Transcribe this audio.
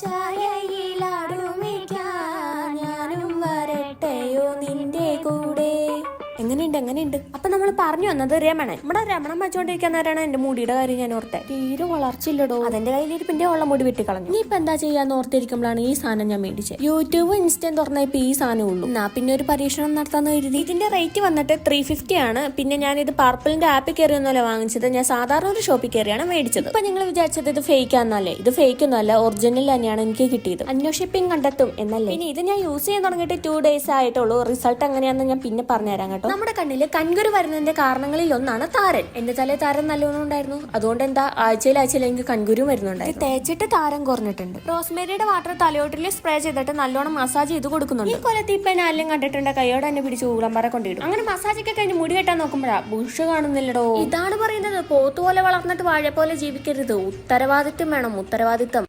ചായയിലാടുമിക്കാൻ ഞാനും വരട്ടെയോ നിന്റെ കൂടെ. എങ്ങനെയുണ്ട്? അപ്പൊ നമ്മൾ പറഞ്ഞു വന്നത് രമണൻ. നമ്മുടെ രമണൻ വെച്ചോണ്ടിരിക്കുന്നവരാണ് എന്റെ മുടിയുടെ കാര്യം ഞാൻ ഓർത്തെ. തീരെ വളർച്ചയില്ലടോ. അതെന്റെ കയ്യിലിരിപ്പിന്റെ ഉള്ള മുടി വെട്ടിക്കളഞ്ഞു. നീ ഇപ്പൊ എന്താ ചെയ്യാന്ന് ഓർത്തിരിക്കുമ്പോഴാണ് ഈ സാധനം ഞാൻ മേടിച്ചത്. യൂട്യൂബ് ഇൻസ്റ്റൻ തുറന്ന ഇപ്പൊ ഈ സാധനം ഉള്ളൂ. എന്നാ പിന്നെ ഒരു പരീക്ഷണം നടത്താന്ന് കരുതി. ഇതിന്റെ റേറ്റ് വന്നിട്ട് 350 ആണ്. പിന്നെ ഞാൻ ഇത് പർപ്പിളിന്റെ ആപ്പിൽ കയറിയൊന്നുമല്ല വാങ്ങിച്ചത്. ഞാൻ സാധാരണ ഒരു ഷോപ്പിൽ കയറിയാണ് മേടിച്ചത്. ഇപ്പൊ നിങ്ങൾ വിചാരിച്ചത് ഇത് ഫേക്ക് ആണെന്നല്ലേ? ഇത് ഫേക്ക് ഒന്നുമല്ല, ഒറിജിനൽ തന്നെയാണ് എനിക്ക് കിട്ടിയത്. അന്വേഷിപ്പിംഗ് കണ്ടെത്തും എന്നല്ലേ. പിന്നെ ഇത് ഞാൻ യൂസ് ചെയ്യാൻ തുടങ്ങിയിട്ട് 2 days ആയിട്ടുള്ളൂ. റിസൾട്ട് എങ്ങനെയാണെന്ന് ഞാൻ പിന്നെ പറഞ്ഞുതരാം കേട്ടോ. നമ്മുടെ കണ്ണില് കൺകുരു വരുന്നതിന്റെ കാരണങ്ങളിൽ ഒന്നാണ് താരൻ. എന്റെ തലയിൽ താരൻ നല്ലോണം ഉണ്ടായിരുന്നു. അതുകൊണ്ട് എന്താ ആഴ്ചയിൽ എനിക്ക് കൺകുരു വരുന്നുണ്ടായിരുന്നു. തേച്ചിട്ട് താരം കുറഞ്ഞിട്ടുണ്ട്. റോസ്മേരിയുടെ വാട്ടർ തലയോട്ടിൽ സ്പ്രേ ചെയ്തിട്ട് നല്ലോണം മസാജ് ചെയ്ത് കൊടുക്കുന്നുണ്ട്. ഈ കൊല്ലത്ത് ഇപ്പൊ ആരെങ്കിലും കണ്ടിട്ടുണ്ട് കൈയോടെ തന്നെ പിടിച്ച് ഊളംപാറ കൊണ്ടിടും. അങ്ങനെ മസാജ് ഒക്കെ കഴിഞ്ഞ് മുടി കെട്ടാൻ നോക്കുമ്പോഴാ ബുഷ് കാണുന്നില്ലടോ. ഇതാണ് പറയുന്നത്, പോത്തുപോലെ വളർന്നിട്ട് വാഴ പോലെ ജീവിക്കരുത്. ഉത്തരവാദിത്വം വേണം, ഉത്തരവാദിത്വം.